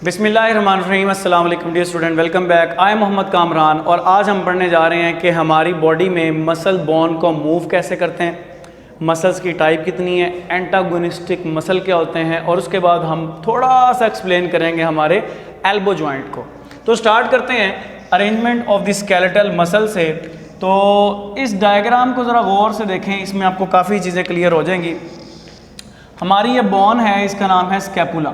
बिस्मिल्लाहिर्रहमानिर्रहीम, अस्सलाम वालेकुम dear student, welcome back. I am Mohammad Kamran और आज हम पढ़ने जा रहे हैं कि हमारी बॉडी में मसल बोन को मूव कैसे करते हैं, मसल्स की टाइप कितनी है, एंटागोनिस्टिक मसल क्या होते हैं, और उसके बाद हम थोड़ा सा एक्सप्लेन करेंगे हमारे एल्बो जॉइंट को। तो स्टार्ट करते हैं arrangement of the skeletal muscle से। तो इस डायग्राम को ज़रा गौर से देखें, इसमें आपको काफ़ी चीज़ें क्लियर हो जाएंगी। हमारी ये बोन है, इसका नाम है स्कैपुला,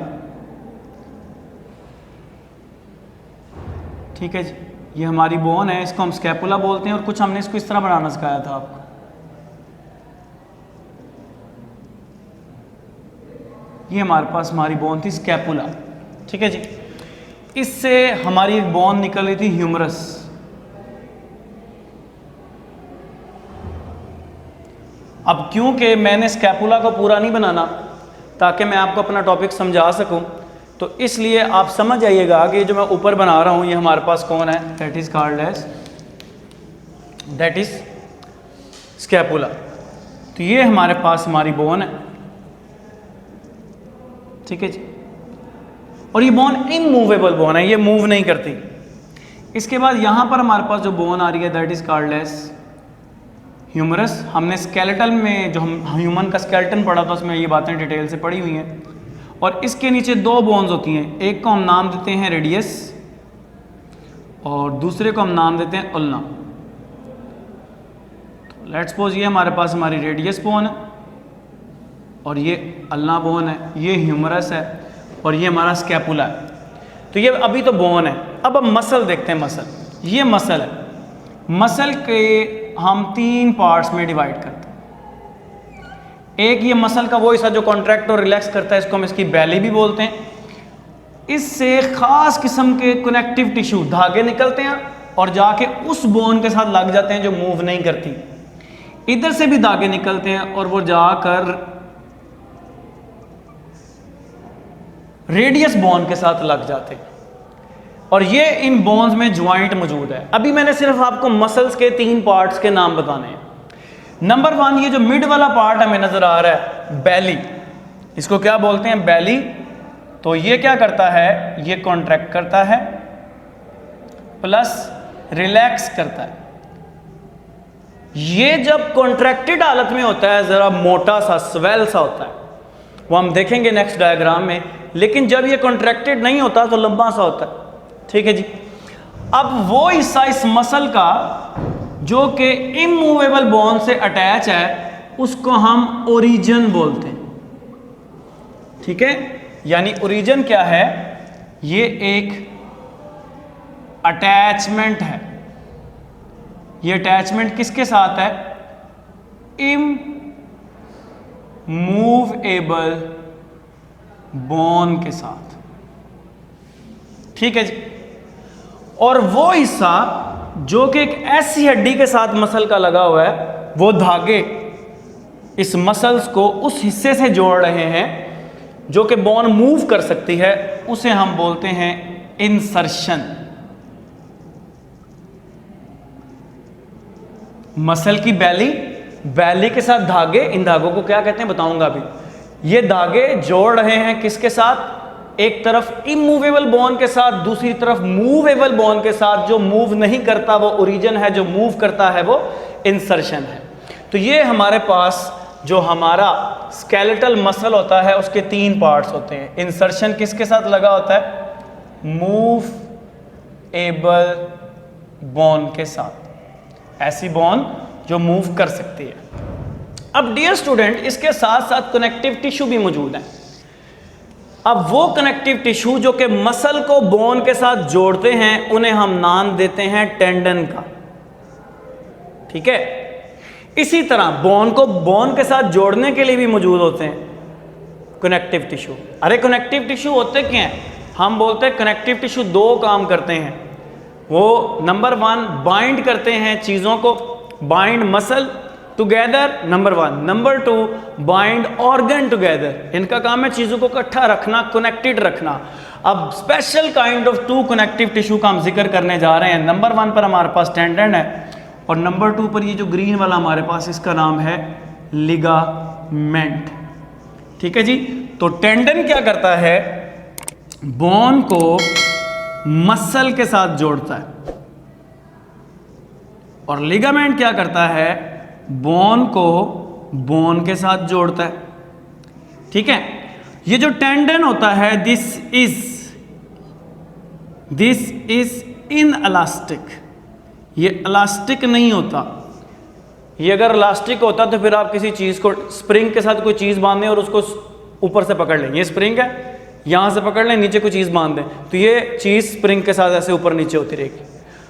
ठीक है जी। ये हमारी बोन है, इसको हम स्कैपुला बोलते हैं, और कुछ हमने इसको इस तरह बनाना सिखाया था आपको। ये हमारे पास हमारी बोन थी स्कैपुला, ठीक है जी। इससे हमारी एक बोन निकल रही थी ह्यूमरस। अब क्योंकि मैंने स्कैपुला को पूरा नहीं बनाना ताकि मैं आपको अपना टॉपिक समझा सकूं, तो इसलिए आप समझ आइएगा कि जो मैं ऊपर बना रहा हूं ये हमारे पास कौन है, that is called as that is scapula. तो ये हमारे पास हमारी बोन है, ठीक है जी। और ये बोन इमूवेबल बोन है, ये मूव नहीं करती। इसके बाद यहां पर हमारे पास जो बोन आ रही है that is called as humerus. हमने स्केलेटल में जो हम ह्यूमन का स्केलेटन पढ़ा था उसमें ये बातें डिटेल से पढ़ी हुई हैं। और इसके नीचे दो बोन्स होती हैं, एक को हम नाम देते हैं रेडियस और दूसरे को हम नाम देते हैं उल्ना। तो लेट्स सपोज ये हमारे पास हमारी रेडियस बोन है और ये अल्ना बोन है, ये ह्यूमरस है और ये हमारा स्कैपुला है। तो ये अभी तो बोन है। अब हम मसल देखते हैं। मसल, ये मसल है। मसल के हम तीन पार्ट्स में डिवाइड करते हैं। एक ये मसल का वो हिस्सा जो कॉन्ट्रैक्ट और रिलैक्स करता है, इसको हम इसकी बेली भी बोलते हैं। इससे खास किस्म के कनेक्टिव टिश्यू धागे निकलते हैं और जाके उस बोन के साथ लग जाते हैं जो मूव नहीं करती। इधर से भी धागे निकलते हैं और वो जाकर रेडियस बोन के साथ लग जाते हैं। और ये इन बोन्स में ज्वाइंट मौजूद है। अभी मैंने सिर्फ आपको मसल्स के तीन पार्ट्स के नाम बताने हैं। नंबर वन, ये जो मिड वाला पार्ट हमें नजर आ रहा है बेली, इसको क्या बोलते हैं, बेली। तो ये क्या करता है, ये कॉन्ट्रैक्ट करता है प्लस रिलैक्स करता है। ये जब कॉन्ट्रैक्टेड हालत में होता है जरा मोटा सा स्वेल सा होता है, वो हम देखेंगे नेक्स्ट डायग्राम में। लेकिन जब ये कॉन्ट्रैक्टेड नहीं होता तो लंबा सा होता है, ठीक है जी। अब वो हिस्सा इस मसल का जो कि इमूवेबल बोन से अटैच है उसको हम ओरिजिन बोलते हैं, ठीक है। यानी ओरिजिन क्या है, ये एक अटैचमेंट है। ये अटैचमेंट किसके साथ है, इमूवेबल बोन के साथ, ठीक है जी। और वो हिस्सा जो कि एक ऐसी हड्डी के साथ मसल का लगा हुआ है, वो धागे इस मसल्स को उस हिस्से से जोड़ रहे हैं जो कि बोन मूव कर सकती है, उसे हम बोलते हैं इंसर्शन। मसल की बेली, बेली के साथ धागे, इन धागों को क्या कहते हैं बताऊंगा अभी। ये धागे जोड़ रहे हैं किसके साथ, एक तरफ इमूवेबल बोन के साथ, दूसरी तरफ मूवेबल बोन के साथ। जो मूव नहीं करता वो ओरिजिन है, जो मूव करता है वो इंसर्शन है। तो ये हमारे पास जो हमारा स्केलेटल मसल होता है उसके तीन पार्ट्स होते हैं। इंसर्शन किसके साथ लगा होता है, मूवेबल बोन के साथ, ऐसी बोन जो मूव कर सकती है। अब डियर स्टूडेंट, इसके साथ साथ कनेक्टिव टिश्यू भी मौजूद है। अब वो कनेक्टिव टिश्यू जो कि मसल को बोन के साथ जोड़ते हैं उन्हें हम नाम देते हैं टेंडन का, ठीक है। इसी तरह बोन को बोन के साथ जोड़ने के लिए भी मौजूद होते हैं कनेक्टिव टिश्यू। अरे कनेक्टिव टिश्यू होते क्या हैं, हम बोलते हैं कनेक्टिव टिश्यू दो काम करते हैं। वो नंबर वन बाइंड करते हैं चीज़ों को, bind muscle together, number one. Number two bind organ together. इनका काम है चीज़ों को इकट्ठा रखना, कनेक्टेड रखना। अब special kind of to connective tissue का हम जिक्र करने जा रहे हैं। नंबर वन पर हमारे पास टेंडन है और नंबर टू पर ये जो ग्रीन वाला हमारे पास, इसका नाम है लिगामेंट, ठीक है जी। तो टेंडन क्या करता है, बोन को मसल के साथ जोड़ता है और लिगामेंट क्या करता है, बोन को बोन के साथ जोड़ता है। ठीक है, ये जो टेंडन होता है दिस इज इनएलास्टिक, ये इलास्टिक नहीं होता। ये अगर इलास्टिक होता तो फिर आप किसी चीज़ को स्प्रिंग के साथ कोई चीज़ बांधें और उसको ऊपर से पकड़ लें, ये स्प्रिंग है, यहाँ से पकड़ लें, नीचे कोई चीज़ बांध दें तो ये चीज़ स्प्रिंग के साथ ऐसे ऊपर नीचे होती रहेगी।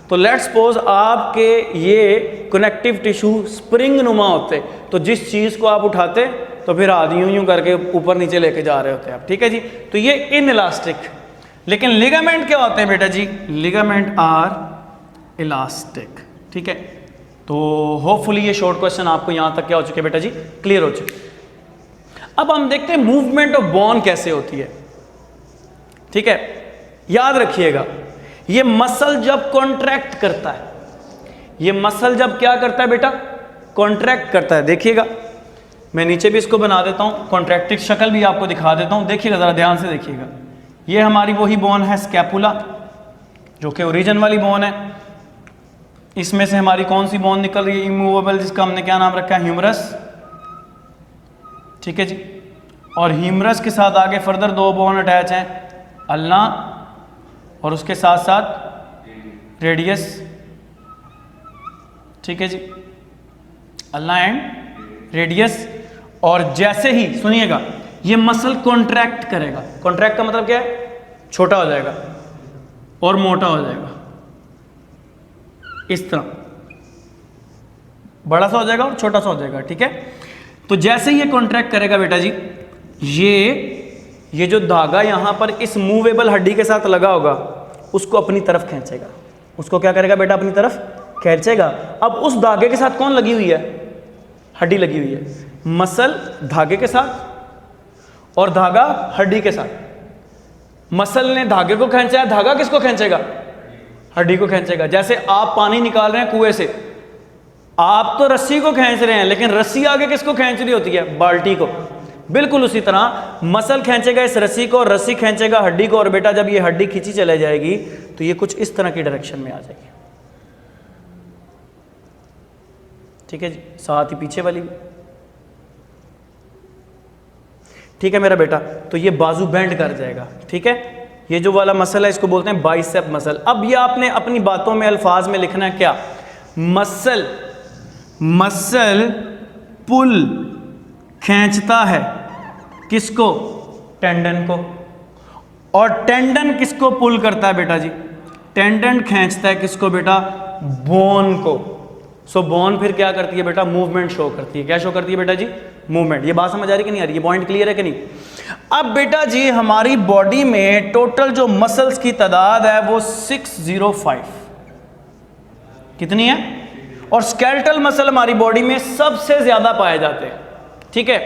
तो लेट्स सपोज आपके ये कनेक्टिव टिश्यू स्प्रिंग नुमा होते, तो जिस चीज़ को आप उठाते तो फिर हाथ यूं यूं करके ऊपर नीचे लेके जा रहे होते हैं आप। ठीक है जी, तो ये इनइलास्टिक। लेकिन लिगामेंट क्या होते हैं बेटा जी, लिगामेंट आर इलास्टिक। ठीक है, तो होपफुली ये शॉर्ट क्वेश्चन आपको यहां तक क्या हो चुके बेटा जी, क्लियर हो चुके। अब हम देखते हैं मूवमेंट ऑफ बोन कैसे होती है। ठीक है, याद रखिएगा ये मसल जब कॉन्ट्रैक्ट करता है, ये मसल जब क्या करता है बेटा, कॉन्ट्रैक्ट करता है। देखिएगा मैं नीचे भी इसको बना देता हूं, कॉन्ट्रैक्टेड शक्ल भी आपको दिखा देता हूं। देखिएगा जरा ध्यान से देखिएगा, ये हमारी वही बोन है स्कैपुला जो कि ओरिजिन वाली बोन है। इसमें से हमारी कौन सी बोन निकल रही है, इमूवेबल, जिसका हमने क्या नाम रखा है, ह्यूमरस। ठीक है जी, और ह्यूमरस के साथ आगे फर्दर दो बोन अटैच हैं, अल्ना और उसके साथ साथ रेडियस। ठीक है जी, अल्ना एंड रेडियस। और जैसे ही सुनिएगा ये मसल कॉन्ट्रैक्ट करेगा, कॉन्ट्रैक्ट का मतलब क्या है, छोटा हो जाएगा और मोटा हो जाएगा, इस तरह बड़ा सा हो जाएगा और छोटा सा हो जाएगा। ठीक है, तो जैसे ही ये कॉन्ट्रैक्ट करेगा बेटा जी, ये जो धागा यहां पर इस मूवेबल हड्डी के साथ लगा होगा उसको अपनी तरफ खींचेगा। उसको क्या करेगा बेटा, अपनी तरफ खींचेगा। अब उस धागे के साथ कौन लगी हुई है, हड्डी लगी हुई है। मसल धागे के साथ और धागा हड्डी के साथ। मसल ने धागे को खींचा है, धागा किसको खींचेगा, हड्डी को खींचेगा। जैसे आप पानी निकाल रहे हैं कुएं से, आप तो रस्सी को खींच रहे हैं लेकिन रस्सी आगे किसको खींच रही होती है, बाल्टी को। बिल्कुल उसी तरह मसल खींचेगा इस रस्सी को और रस्सी खींचेगा हड्डी को, और बेटा जब ये हड्डी खींची चले जाएगी तो ये कुछ इस तरह की डायरेक्शन में आ जाएगी। ठीक है जी, साथ ही पीछे वाली भी। ठीक है मेरा बेटा, तो ये बाजू बेंड कर जाएगा। ठीक है, ये जो वाला मसल है इसको बोलते हैं बाइसेप मसल। अब ये आपने अपनी बातों में अल्फाज में लिखना है क्या, मसल पुल खींचता है किसको, टेंडन को। और टेंडन किसको पुल करता है बेटा जी, टेंडन खींचता है किसको बेटा, बोन को। सो बोन फिर क्या करती है बेटा, मूवमेंट शो करती है। क्या शो करती है बेटा जी, मूवमेंट। ये बात समझ आ रही कि नहीं आ रही, ये पॉइंट क्लियर है कि नहीं। अब बेटा जी हमारी बॉडी में टोटल जो मसल्स की तादाद है वो 605, कितनी है, और स्केलेटल मसल हमारी बॉडी में सबसे ज्यादा पाए जाते हैं। ठीक है,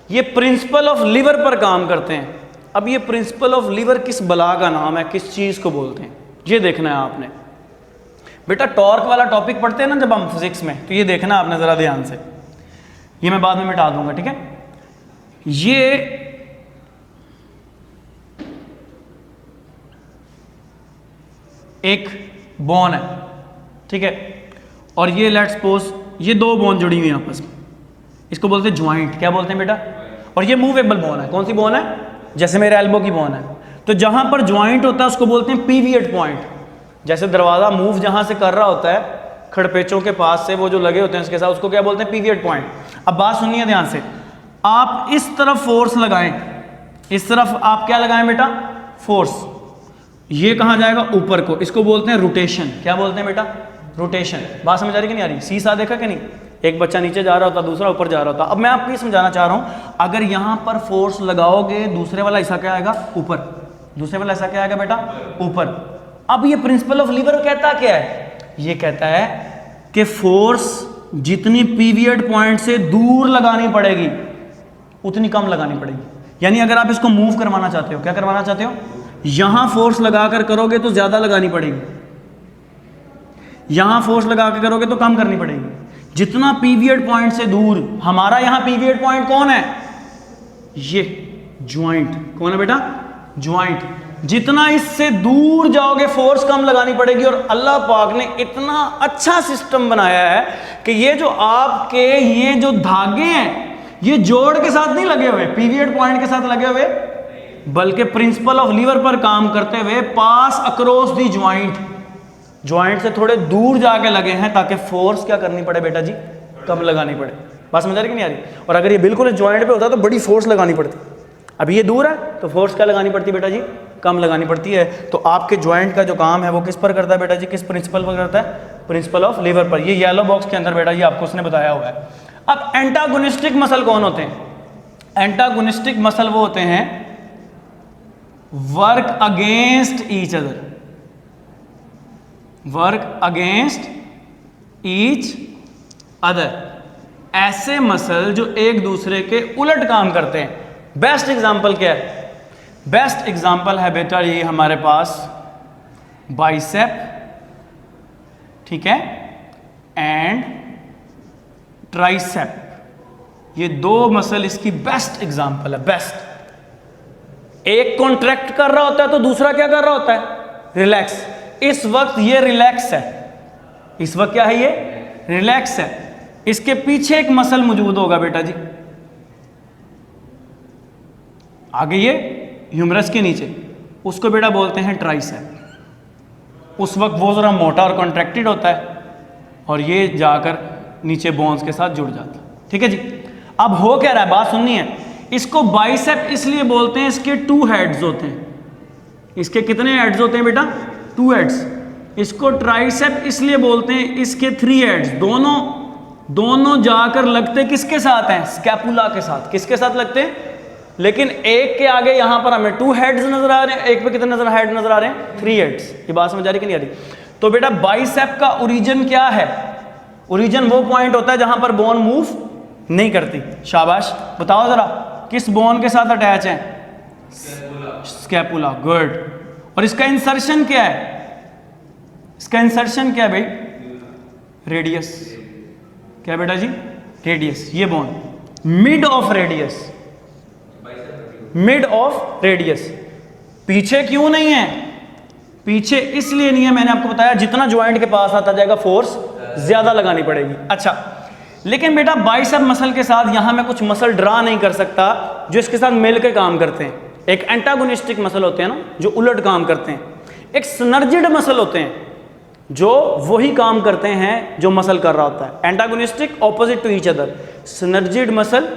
ये प्रिंसिपल ऑफ लिवर पर काम करते हैं। अब ये प्रिंसिपल ऑफ लिवर किस बला का नाम है, किस चीज को बोलते हैं, ये देखना है आपने। बेटा टॉर्क वाला टॉपिक पढ़ते हैं ना जब हम फिजिक्स में, तो ये देखना आपने जरा ध्यान से, ये मैं बाद में मिटा दूंगा। ठीक है, ये एक बोन है। ठीक है, और ये लेट्स सपोज ये दो बोन जुड़ी हुई हैं आपस में, इसको बोलते हैं ज्वाइंट। क्या बोलते हैं बेटा, और ये मूवेबल बोन है। कौन सी बोन है, जैसे मेरे एल्बो की बोन है। तो जहां पर ज्वाइंट होता है उसको बोलते हैं पीवियट पॉइंट। जैसे दरवाजा मूव जहां से कर रहा होता है खड़पेचों के पास से, वो जो लगे होते हैं उसके साथ, उसको क्या बोलते हैं, पीवियट पॉइंट। अब बात सुनिए ध्यान से, आप इस तरफ फोर्स लगाएं, इस तरफ आप क्या लगाएं बेटा, फोर्स। ये कहां जाएगा, ऊपर को। इसको बोलते हैं रोटेशन। क्या बोलते हैं बेटा, रोटेशन। बात समझ आ रही कि नहीं आ रही, सीसा देखा कि नहीं, एक बच्चा नीचे जा रहा होता, दूसरा ऊपर जा रहा होता। अब मैं आपको ये समझाना चाह रहा हूं, अगर यहां पर फोर्स लगाओगे दूसरे वाला हिस्सा क्या आएगा, ऊपर। दूसरे वाला हिस्सा क्या आएगा बेटा, ऊपर। अब ये प्रिंसिपल ऑफ लीवर कहता क्या है, ये कहता है कि फोर्स जितनी पीवियट पॉइंट से दूर लगानी पड़ेगी उतनी कम लगानी पड़ेगी। यानी अगर आप इसको मूव करवाना चाहते हो, क्या करवाना चाहते हो, यहां फोर्स लगाकर करोगे तो ज्यादा लगानी पड़ेगी, यहां फोर्स लगा के करोगे तो कम करनी पड़ेगी। जितना पीवियट पॉइंट से दूर, हमारा यहां पीवियट पॉइंट कौन है, ये ज्वाइंट। कौन है बेटा, ज्वाइंट, जितना इससे दूर जाओगे फोर्स कम लगानी पड़ेगी। और अल्लाह पाक ने इतना अच्छा सिस्टम बनाया है कि ये जो आपके ये जो धागे हैं ये जोड़ के साथ नहीं लगे हुए, पीरियड पॉइंट के साथ लगे हुए, बल्कि प्रिंसिपल ऑफ लीवर पर काम करते हुए पास अक्रॉस दी ज्वाइंट, ज्वाइंट से थोड़े दूर जाके लगे हैं ताकि फोर्स क्या करनी पड़े बेटा जी, कम लगानी पड़े। बात समझ आ रही कि नहीं आ रही? और अगर ये बिल्कुल ज्वाइंट पे होता तो बड़ी फोर्स लगानी पड़ती। अब ये दूर है तो फोर्स क्या लगानी पड़ती है बेटा जी, कम लगानी पड़ती है। तो आपके ज्वाइंट का जो काम है वो किस पर करता है बेटा जी, किस प्रिंसिपल पर करता है? प्रिंसिपल ऑफ लीवर पर। ये येलो बॉक्स के अंदर बेटा जी आपको उसने बताया हुआ है। अब एंटागोनिस्टिक मसल कौन होते हैं? एंटागोनिस्टिक मसल वो होते हैं work against each other, work against each other, ऐसे मसल जो एक दूसरे के उलट काम करते हैं। बेस्ट एग्जांपल क्या है? बेस्ट एग्जांपल है बेटा ये हमारे पास बाइसेप, ठीक है, एंड ट्राइसेप। ये दो मसल इसकी बेस्ट एग्जांपल है, बेस्ट। एक कॉन्ट्रैक्ट कर रहा होता है तो दूसरा क्या कर रहा होता है? रिलैक्स। इस वक्त ये रिलैक्स है, इस वक्त क्या है? ये रिलैक्स है। इसके पीछे एक मसल मौजूद होगा बेटा जी, आगे ये ह्यूमरस के नीचे, उसको बेटा बोलते हैं ट्राइसेप। उस वक्त वो जरा मोटा और कॉन्ट्रैक्टेड होता है और ये जाकर नीचे बोन्स के साथ जुड़ जाता है, ठीक है जी। अब हो क्या रहा है, बात सुननी है। इसको बाइसेप इसलिए बोलते हैं, इसके 2 हेड्स होते हैं। इसके कितने हेड्स होते हैं बेटा? 2 हेड्स। इसको ट्राइसेप इसलिए बोलते हैं, इसके 3 हेड्स। दोनों जाकर लगते किसके साथ हैं? स्कैपुला के साथ। किसके साथ लगते हैं? लेकिन एक के आगे यहां पर हमें 2 हेड्स नजर आ रहे हैं, एक पे कितने हेड नजर आ रहे हैं? 3 हेड्स। ये बात समझ आ रही कि नहीं आ रही? तो बेटा बाइसेप का ओरिजिन क्या है? ओरिजिन वो पॉइंट होता है जहां पर बोन मूव नहीं करती। शाबाश, बताओ जरा किस बोन के साथ अटैच है? स्कैपुला। गुड। और इसका इंसर्शन क्या है? इसका इंसर्शन क्या है भाई? रेडियस। क्या बेटा जी? रेडियस। ये bone mid of radius, mid of radius. पीछे क्यों नहीं है? पीछे इसलिए नहीं है, मैंने आपको बताया जितना ज्वाइंट के पास आता जाएगा फोर्स ज्यादा लगानी पड़ेगी। अच्छा, लेकिन बेटा बाइसेप मसल के साथ यहां मैं कुछ मसल ड्रा नहीं कर सकता जो इसके साथ मिलकर काम करते हैं। एक एंटागोनिस्टिक मसल होते हैं ना, जो उलट काम करते हैं। एक सिनर्जिड मसल होते हैं जो वही काम करते हैं जो मसल कर रहा होता है। Antagonistic opposite to each other, synergist muscle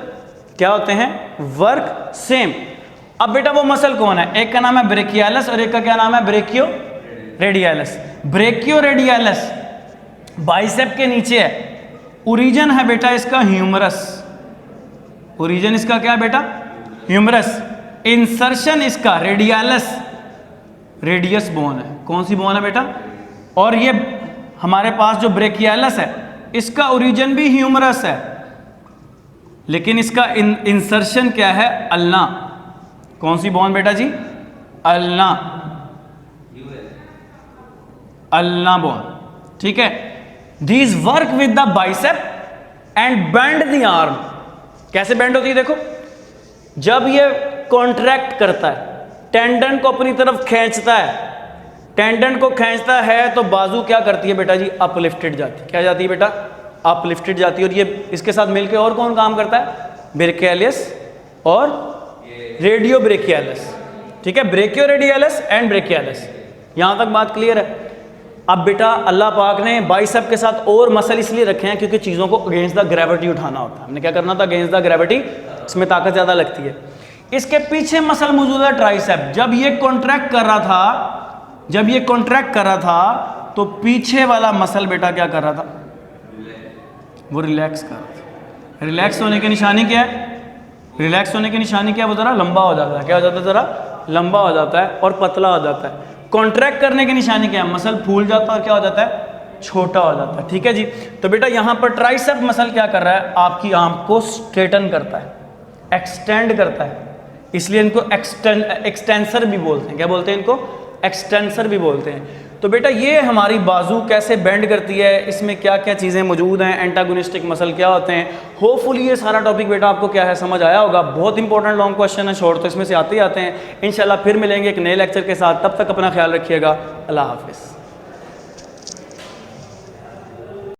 क्या होते हैं? Work same. अब बेटा वो मसल कौन है? एक का नाम है ब्रेकियालस और एक का क्या नाम है? ब्रेकियो रेडियालस। ब्रेकियो रेडियालस बाइसेप के नीचे है। ओरिजिन है बेटा इसका ह्यूमरस। ओरिजिन इसका क्या है बेटा? ह्यूमरस। इंसर्शन इसका रेडियालस, रेडियस बोन है। कौन सी बोन है बेटा? और ये हमारे पास जो ब्रेकियालस है इसका ओरिजिन भी ह्यूमरस है, लेकिन इसका इंसर्शन क्या है? अल्ना। कौन सी बोन बेटा जी? अल्ना, अल्ना बोन, ठीक है। These work with the bicep and bend the arm. कैसे बेंड होती है देखो, जब ये कॉन्ट्रैक्ट करता है, टेंडन को अपनी तरफ खींचता है, टेंडन को खींचता है तो बाजू क्या करती है बेटा जी? अपलिफ्टेड जाती है। क्या जाती है बेटा? अपलिफ्टेड जाती है। और ये इसके साथ मिलकर और कौन काम करता है? ब्रेकियालिस और रेडियो ब्रेकियालिस, ठीक है। ब्रेकियो रेडियालिस एंड ब्रेकियालिस। यहां तक बात क्लियर है? अब बेटा अल्लाह पाक ने बाइसेप के साथ और मसल इसलिए रखे हैं क्योंकि चीज़ों को अगेंस्ट द ग्रेविटी उठाना होता है। हमने क्या करना था? अगेंस्ट द ग्रेविटी, इसमें ताकत ज़्यादा लगती है। इसके पीछे मसल मौजूद है ट्राइसेप। जब ये कॉन्ट्रैक्ट कर रहा था, जब ये कॉन्ट्रैक्ट कर रहा था तो पीछे वाला मसल बेटा क्या कर रहा था? वो रिलैक्स कर रहा था। रिलैक्स होने की निशानी क्या है? रिलैक्स होने की निशानी क्या है? वो ज़रा लंबा हो जाता है। क्या हो जाता है? ज़रा लंबा हो जाता है और पतला हो जाता है। कॉन्ट्रैक्ट करने की निशानी क्या है? मसल फूल जाता है और क्या हो जाता है? छोटा हो जाता है, ठीक है जी। तो बेटा यहाँ पर ट्राइसेप मसल क्या कर रहा है? आपकी आर्म को स्ट्रेटन करता है, एक्सटेंड करता है। इसलिए इनको एक्सटेंसर भी बोलते हैं। क्या बोलते हैं इनको? एक्सटेंसर भी बोलते हैं। तो बेटा ये हमारी बाजू कैसे बेंड करती है, इसमें क्या क्या चीज़ें मौजूद हैं, एंटागोनिस्टिक मसल क्या होते हैं। होपफुली ये सारा टॉपिक बेटा आपको क्या है समझ आया होगा। बहुत इंपॉर्टेंट लॉन्ग क्वेश्चन है, शॉर्ट तो इसमें से आते ही आते हैं। इंशाल्लाह फिर मिलेंगे एक नए लेक्चर के साथ, तब तक अपना ख्याल रखिएगा। अल्लाह हाफिज़।